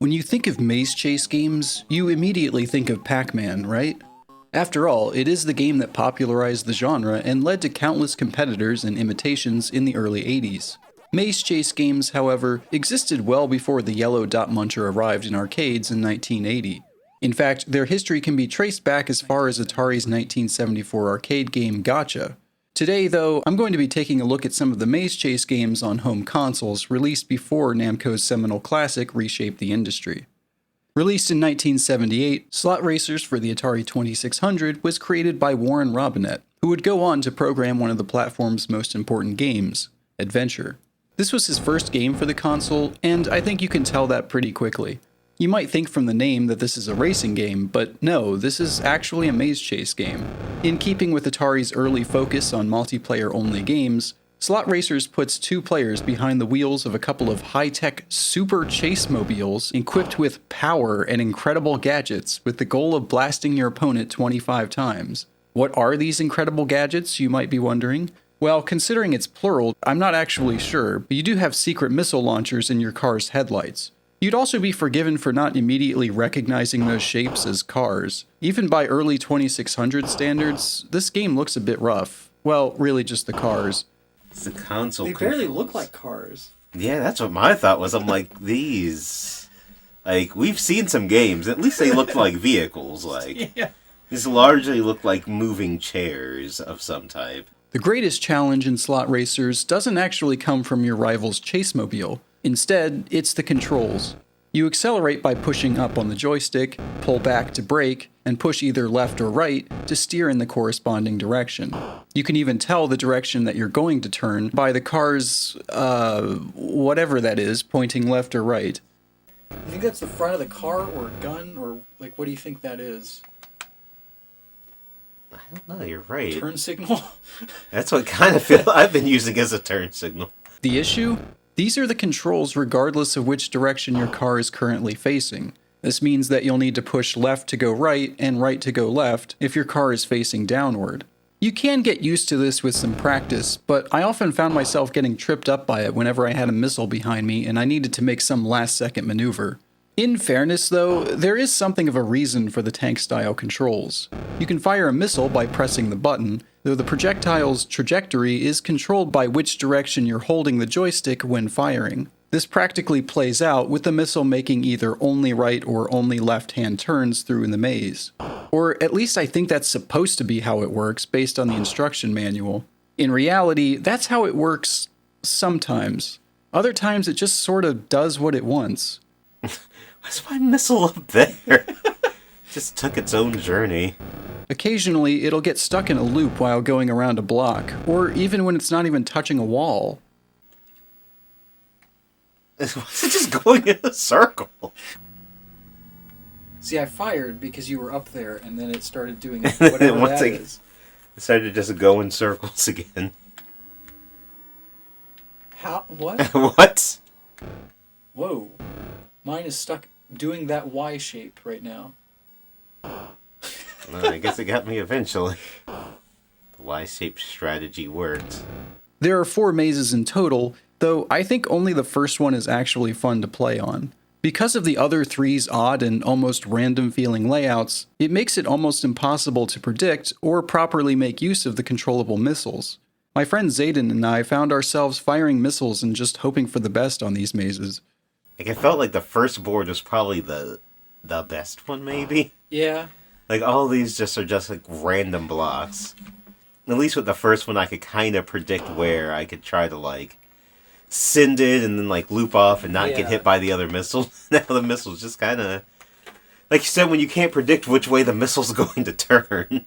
When you think of maze chase games, you immediately think of Pac-Man, right? After all, it is the game that popularized the genre and led to countless competitors and imitations in the early 80s. Maze chase games, however, existed well before the yellow dot muncher arrived in arcades in 1980. In fact, their history can be traced back as far as Atari's 1974 arcade game Gotcha. Today, though, I'm going to be taking a look at some of the maze chase games on home consoles released before Namco's seminal classic reshaped the industry. Released in 1978, Slot Racers for the Atari 2600 was created by Warren Robinett, who would go on to program one of the platform's most important games, Adventure. This was his first game for the console, and I think you can tell that pretty quickly. You might think from the name that this is a racing game, but no, this is actually a maze chase game. In keeping with Atari's early focus on multiplayer-only games, Slot Racers puts two players behind the wheels of a couple of high-tech super chase mobiles equipped with power and incredible gadgets with the goal of blasting your opponent 25 times. What are these incredible gadgets, you might be wondering? Well, considering it's plural, I'm not actually sure, but you do have secret missile launchers in your car's headlights. You'd also be forgiven for not immediately recognizing those shapes as cars. Even by early 2600 standards, this game looks a bit rough. Well, really just the cars. It's the console They controls. barely look like cars. Yeah, that's what my thought was. I'm like, these... Like, we've seen some games. At least they look like vehicles. Like, Yeah. these largely look like moving chairs of some type. The greatest challenge in Slot Racers doesn't actually come from your rival's chase mobile. Instead, it's the controls. You accelerate by pushing up on the joystick, pull back to brake, and push either left or right to steer in the corresponding direction. You can even tell the direction that you're going to turn by the car's, whatever that is, pointing left or right. You think that's the front of the car or a gun, or like what do you think that is? I don't know, you're right. Turn signal? That's what kind of feel I've been using as a turn signal. The issue? These are the controls regardless of which direction your car is currently facing. This means that you'll need to push left to go right and right to go left if your car is facing downward. You can get used to this with some practice, but I often found myself getting tripped up by it whenever I had a missile behind me and I needed to make some last-second maneuver. In fairness, though, there is something of a reason for the tank-style controls. You can fire a missile by pressing the button, though the projectile's trajectory is controlled by which direction you're holding the joystick when firing. This practically plays out with the missile making either only right or only left-hand turns through in the maze. Or at least I think that's supposed to be how it works based on the instruction manual. In reality, that's how it works sometimes. Other times it just sort of does what it wants. Why's my missile up there? Just took its own journey. Occasionally, it'll get stuck in a loop while going around a block, or even when it's not even touching a wall. Why's it just going in a circle? See, I fired because you were up there, and then it started doing then whatever once that it is. decided to just go in circles again. How? What? What? Whoa. Mine is stuck doing that Y shape right now. Well, I guess it got me eventually. The Y-shaped strategy works. There are 4 mazes in total, though I think only the first one is actually fun to play on. Because of the other 3's odd and almost random feeling layouts, it makes it almost impossible to predict or properly make use of the controllable missiles. My friend Zayden and I found ourselves firing missiles and just hoping for the best on these mazes. Like, I felt like the first board was probably the best one, maybe? Yeah. Like, all these are just, like, random blocks. At least with the first one, I could kind of predict where I could try to, like, send it and then, like, loop off and not get hit by the other missiles. Now the missile's just kind of... Like you said, when you can't predict which way the missile's going to turn,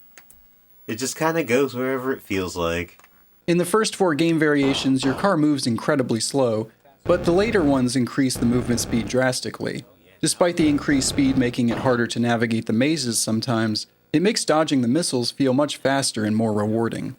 it just kind of goes wherever it feels like. In the first 4 game variations, your car moves incredibly slow, but the later ones increase the movement speed drastically. Despite the increased speed making it harder to navigate the mazes sometimes, it makes dodging the missiles feel much faster and more rewarding.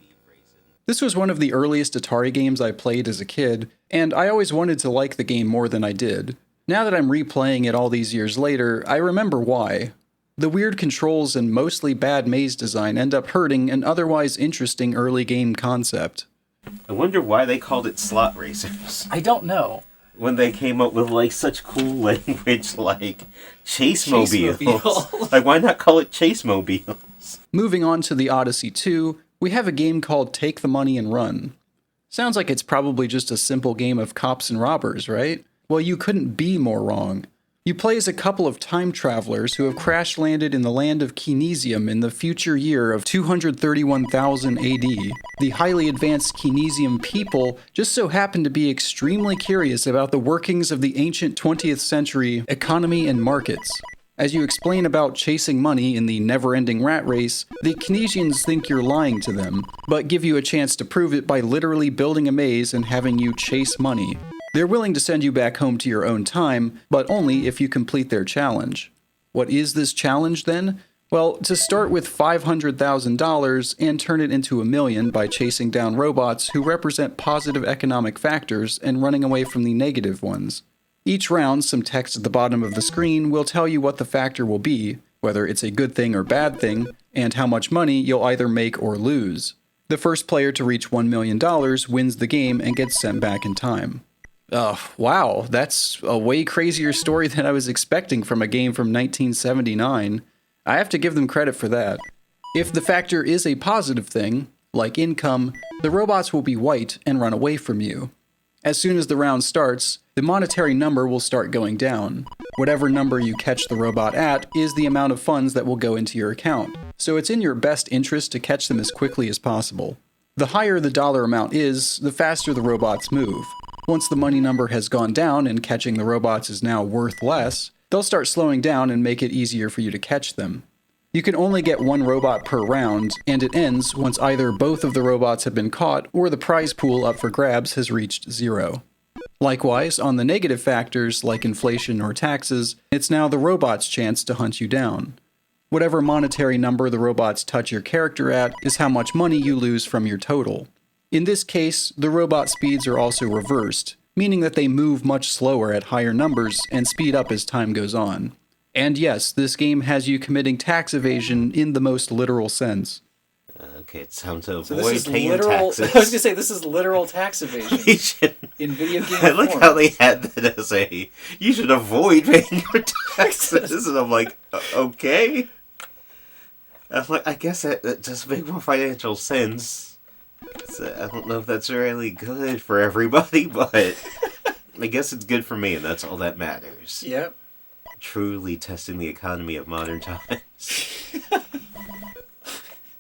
This was one of the earliest Atari games I played as a kid, and I always wanted to like the game more than I did. Now that I'm replaying it all these years later, I remember why. The weird controls and mostly bad maze design end up hurting an otherwise interesting early game concept. I wonder why they called it Slot Racers. I don't know. when they came up with, like, such cool language, like, chase-mobiles. Chase-mobile. Like, why not call it chase-mobiles? Moving on to the Odyssey 2, we have a game called Take the Money and Run. Sounds like it's probably just a simple game of cops and robbers, right? Well, you couldn't be more wrong. You play as a couple of time travelers who have crash landed in the land of Kinesium in the future year of 231,000 AD. The highly advanced Kinesium people just so happen to be extremely curious about the workings of the ancient 20th century economy and markets. As you explain about chasing money in the never-ending rat race, the Kinesians think you're lying to them, but give you a chance to prove it by literally building a maze and having you chase money. They're willing to send you back home to your own time, but only if you complete their challenge. What is this challenge then? Well, to start with $500,000 and turn it into $1 million by chasing down robots who represent positive economic factors and running away from the negative ones. Each round, some text at the bottom of the screen will tell you what the factor will be, whether it's a good thing or bad thing, and how much money you'll either make or lose. The first player to reach $1 million wins the game and gets sent back in time. Wow, that's a way crazier story than I was expecting from a game from 1979. I have to give them credit for that. If the factor is a positive thing, like income, the robots will be white and run away from you. As soon as the round starts, the monetary number will start going down. Whatever number you catch the robot at is the amount of funds that will go into your account, so it's in your best interest to catch them as quickly as possible. The higher the dollar amount is, the faster the robots move. Once the money number has gone down and catching the robots is now worth less, they'll start slowing down and make it easier for you to catch them. You can only get one robot per round, and it ends once either both of the robots have been caught or the prize pool up for grabs has reached 0. Likewise, on the negative factors like inflation or taxes, it's now the robot's chance to hunt you down. Whatever monetary number the robots touch your character at is how much money you lose from your total. In this case, the robot speeds are also reversed, meaning that they move much slower at higher numbers and speed up as time goes on. And yes, this game has you committing tax evasion in the most literal sense. Okay, it's time to So avoid this is paying literal. taxes. I was gonna say this is literal tax evasion in video game I like form. how they had that as a, you should avoid paying your taxes. And I'm like, okay. I'm like, I guess that does make more financial sense. So I don't know if that's really good for everybody, but I guess it's good for me, and that's all that matters. Yep. Truly testing the economy of modern times.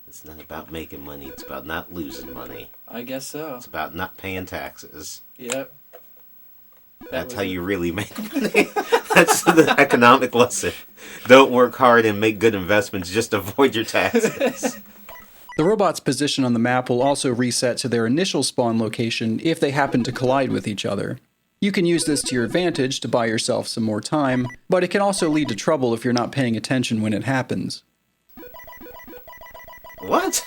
It's not about making money, it's about not losing money. I guess so. It's about not paying taxes. Yep. That's how you really make money. That's the economic lesson. Don't work hard and make good investments, just avoid your taxes. The robot's position on the map will also reset to their initial spawn location if they happen to collide with each other. You can use this to your advantage to buy yourself some more time, but it can also lead to trouble if you're not paying attention when it happens. What?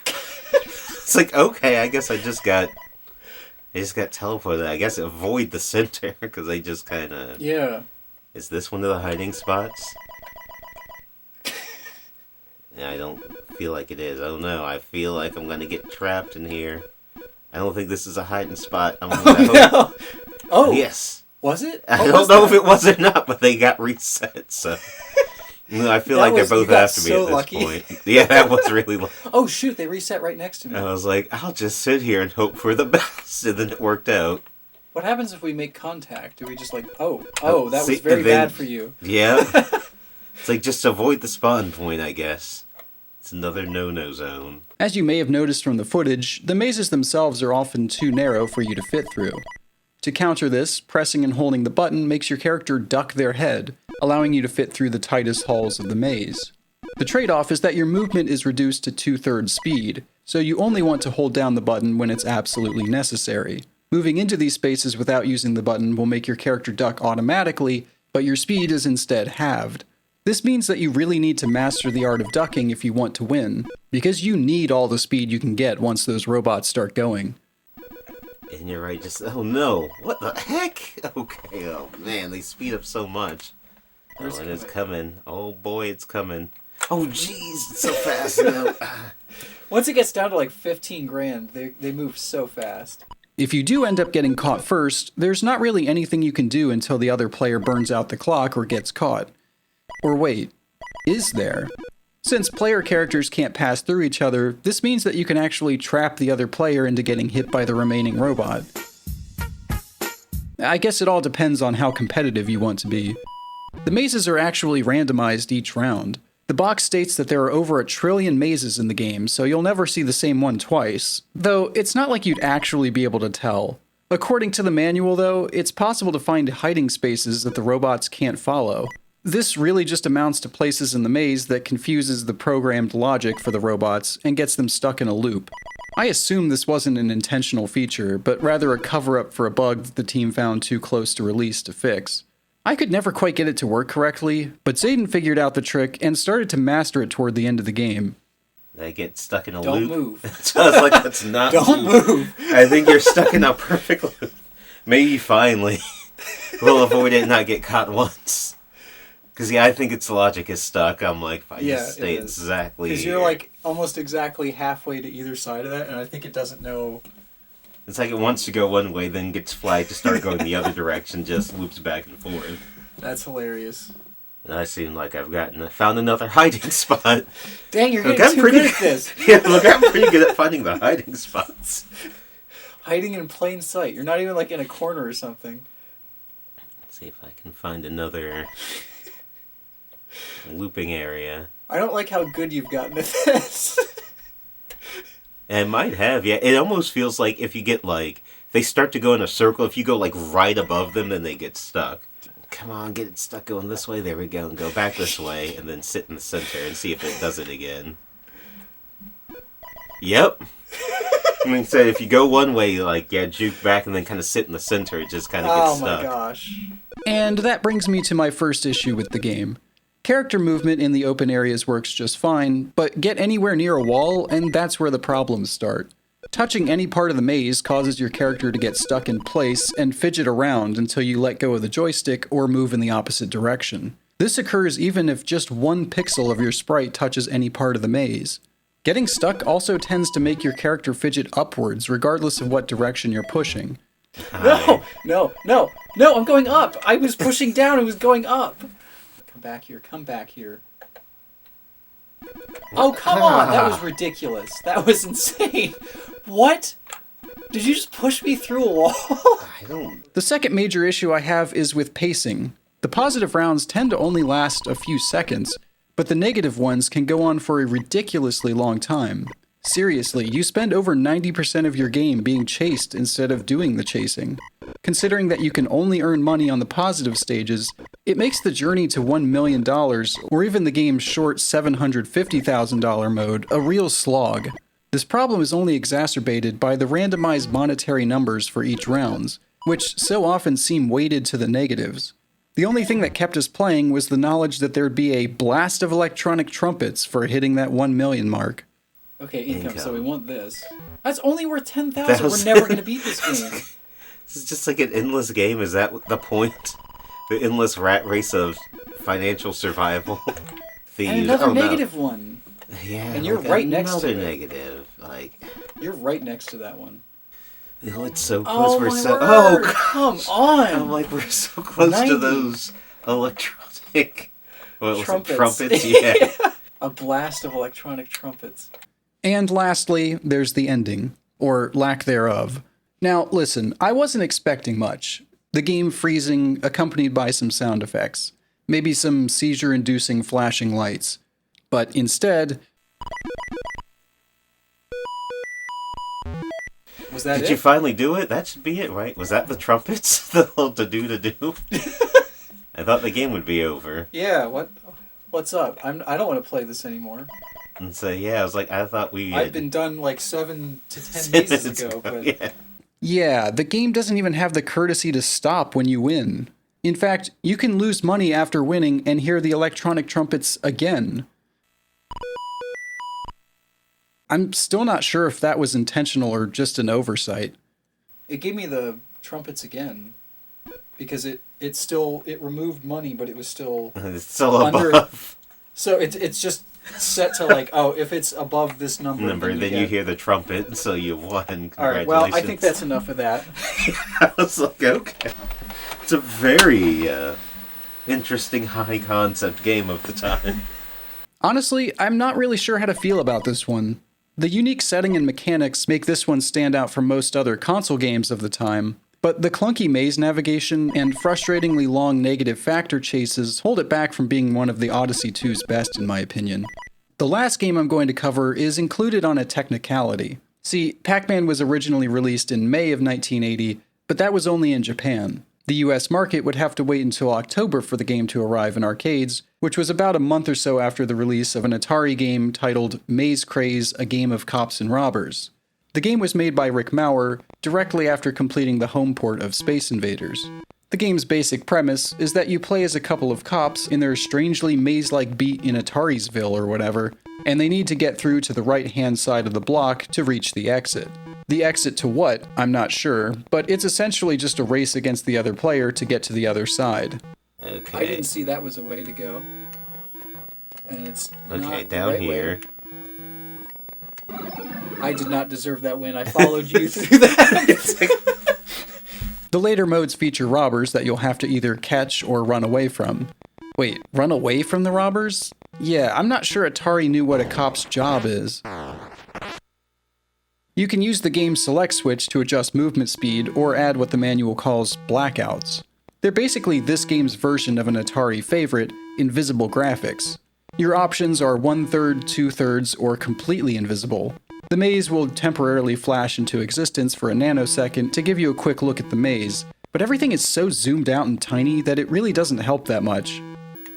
It's like, okay, I guess I just got teleported. I guess avoid the center, because they just kind of... Yeah. Is this one of the hiding spots? Yeah, I don't feel like it is. I don't know. I feel like I'm going to get trapped in here. I don't think this is a hiding spot. No. Oh. Yes. Was it? I What don't was know that? if it was or not, but they got reset, so... No, I feel That like they was- both you got have to be so at this lucky. point. Yeah, that was really lucky. Oh shoot! They reset right next to me. I was like, I'll just sit here and hope for the best, and then it worked out. What happens if we make contact? Do we just like, that See, was very and then- bad for you? Yeah. It's like, just avoid the spawn point, I guess. It's another no-no zone. As you may have noticed from the footage, the mazes themselves are often too narrow for you to fit through. To counter this, pressing and holding the button makes your character duck their head, allowing you to fit through the tightest halls of the maze. The trade-off is that your movement is reduced to 2/3 speed, so you only want to hold down the button when it's absolutely necessary. Moving into these spaces without using the button will make your character duck automatically, but your speed is instead halved. This means that you really need to master the art of ducking if you want to win, because you need all the speed you can get once those robots start going. And you're right, just, oh no, what the heck? Okay, oh man, they speed up so much. Where's Oh, it and it's coming? coming. Oh boy, it's coming. Oh jeez, it's so fast now. Once it gets down to like 15 grand, they move so fast. If you do end up getting caught first, there's not really anything you can do until the other player burns out the clock or gets caught. Or wait, is there? Since player characters can't pass through each other, this means that you can actually trap the other player into getting hit by the remaining robot. I guess it all depends on how competitive you want to be. The mazes are actually randomized each round. The box states that there are over 1 trillion mazes in the game, so you'll never see the same one twice, though it's not like you'd actually be able to tell. According to the manual, though, it's possible to find hiding spaces that the robots can't follow. This really just amounts to places in the maze that confuses the programmed logic for the robots and gets them stuck in a loop. I assume this wasn't an intentional feature, but rather a cover-up for a bug that the team found too close to release to fix. I could never quite get it to work correctly, but Zayden figured out the trick and started to master it toward the end of the game. They get stuck in a Don't loop. move. So I was like, that's not Don't move. I think you're stuck in a perfect loop. Maybe finally we'll avoid it and not get caught once. Because, yeah, I think its logic is stuck. I'm like, if I just stay exactly Because you're like almost exactly halfway to either side of that, and I think it doesn't know. It's like it wants to go one way, then gets flagged to start going the other direction, just loops back and forth. That's hilarious. And I seem like I've found another hiding spot. Dang, you're getting too good at this. Yeah, look, I'm pretty good at finding the hiding spots. Hiding in plain sight. You're not even like in a corner or something. Let's see if I can find another looping area. I don't like how good you've gotten at this. And it might have, yeah. It almost feels like if you get, like, they start to go in a circle, if you go, like, right above them, then they get stuck. Come on, get it stuck going this way, there we go, and go back this way, and then sit in the center and see if it does it again. Yep. I mean, so if you go one way, you, like, yeah, juke back and then kind of sit in the center, it just kind of gets stuck. Oh my gosh. And that brings me to my first issue with the game. Character movement in the open areas works just fine, but get anywhere near a wall and that's where the problems start. Touching any part of the maze causes your character to get stuck in place and fidget around until you let go of the joystick or move in the opposite direction. This occurs even if just 1 pixel of your sprite touches any part of the maze. Getting stuck also tends to make your character fidget upwards regardless of what direction you're pushing. No, I'm going up. I was pushing down, it was going up. Come back here. Oh, come on! That was ridiculous. That was insane. What? Did you just push me through a wall? I don't... The second major issue I have is with pacing. The positive rounds tend to only last a few seconds, but the negative ones can go on for a ridiculously long time. Seriously, you spend over 90% of your game being chased instead of doing the chasing. Considering that you can only earn money on the positive stages, it makes the journey to $1 million, or even the game's short $750,000 mode, a real slog. This problem is only exacerbated by the randomized monetary numbers for each rounds, which so often seem weighted to the negatives. The only thing that kept us playing was the knowledge that there'd be a blast of electronic trumpets for hitting that 1 million mark. Okay, income, so we want this. That's only worth 10,000. That was- We're never going to beat this game. This is just like an endless game, is that the point? The endless rat race of financial survival? Thieves. And another Oh, no. negative one. Yeah, And you're like right next to another it. negative. Like, You're right next to that one. oh, it's so close. Oh, We're my so. word. Oh, Come I'm on! like, we're so close 90. to those electronic. What was Trumpets. it? Trumpets. Yeah. A blast of electronic trumpets. And lastly, there's the ending, or lack thereof. Now, listen, I wasn't expecting much. The game freezing, accompanied by some sound effects. Maybe some seizure-inducing flashing lights. But instead... Was that Did it? you finally do it? That should be it, right? Was that the trumpets? The little to-do? I thought the game would be over. Yeah, what's up? I don't want to play this anymore. And so, yeah, I was like, I thought we I've had... been done like 7 to 10 10 mazes minutes ago, but yeah. Yeah, the game doesn't even have the courtesy to stop when you win. In fact, you can lose money after winning and hear the electronic trumpets again. I'm still not sure if that was intentional or just an oversight. it gave me the trumpets again because it removed money, but it was still It's still Under- above. so it's just set to like, oh, if it's above this number, Then you hear the trumpet, so you won. All right, well, I think that's enough of that. I was like, okay. It's a very interesting high concept game of the time. Honestly, I'm not really sure how to feel about this one. The unique setting and mechanics make this one stand out from most other console games of the time, but the clunky maze navigation and frustratingly long negative factor chases hold it back from being one of the Odyssey 2's best in my opinion. The last game I'm going to cover is included on a technicality. See, Pac-Man was originally released in May of 1980, but that was only in Japan. The US market would have to wait until October for the game to arrive in arcades, which was about a month or so after the release of an Atari game titled Maze Craze, A Game of Cops and Robbers. The game was made by Rick Mauer directly after completing the home port of Space Invaders. The game's basic premise is that you play as a couple of cops in their strangely maze-like beat in Atarisville or whatever, and they need to get through to the right-hand side of the block to reach the exit. The exit to what, I'm not sure, but it's essentially just a race against the other player to get to the other side. Okay. I didn't see that was a way to go. And it's Okay, not down the right here. Way. I did not deserve that win. I followed you through that. The later modes feature robbers that you'll have to either catch or run away from. Wait, run away from the robbers? Yeah, I'm not sure Atari knew what a cop's job is. You can use the game's select switch to adjust movement speed or add what the manual calls blackouts. They're basically this game's version of an Atari favorite, invisible graphics. Your options are 1/3, 2/3, or completely invisible. The maze will temporarily flash into existence for a nanosecond to give you a quick look at the maze, but everything is so zoomed out and tiny that it really doesn't help that much.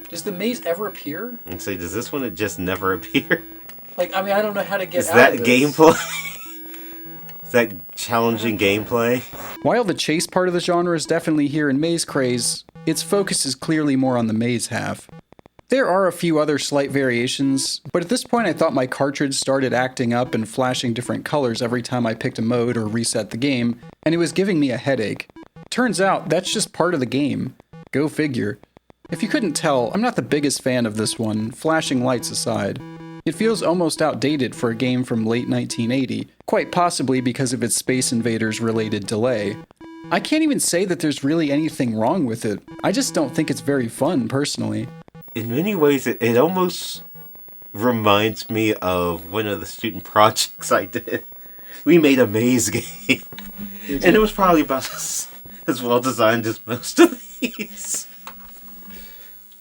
Does the maze ever appear? And say, does this one just never appear? Like, I mean, I don't know how to get Is out that of this. gameplay? Is that challenging gameplay? While the chase part of the genre is definitely here in Maze Craze, its focus is clearly more on the maze half. There are a few other slight variations, but at this point I thought my cartridge started acting up and flashing different colors every time I picked a mode or reset the game, and it was giving me a headache. Turns out that's just part of the game. Go figure. If you couldn't tell, I'm not the biggest fan of this one, flashing lights aside. It feels almost outdated for a game from late 1980, quite possibly because of its Space Invaders related delay. I can't even say that there's really anything wrong with it, I just don't think it's very fun personally. In many ways, it almost reminds me of one of the student projects I did. We made a maze game, and it was probably about as well designed as most of these.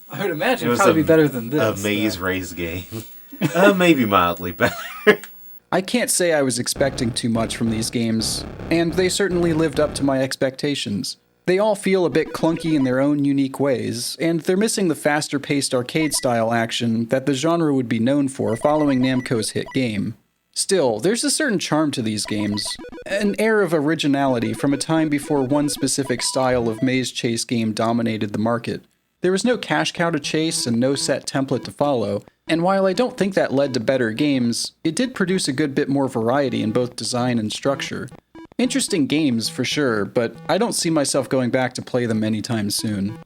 I would imagine It it'd was probably be better than this. A maze race game. Maybe mildly better. I can't say I was expecting too much from these games, and they certainly lived up to my expectations. They all feel a bit clunky in their own unique ways, and they're missing the faster-paced arcade-style action that the genre would be known for following Namco's hit game. Still, there's a certain charm to these games, an air of originality from a time before one specific style of maze chase game dominated the market. There was no cash cow to chase and no set template to follow, and while I don't think that led to better games, it did produce a good bit more variety in both design and structure. Interesting games, for sure, but I don't see myself going back to play them anytime soon.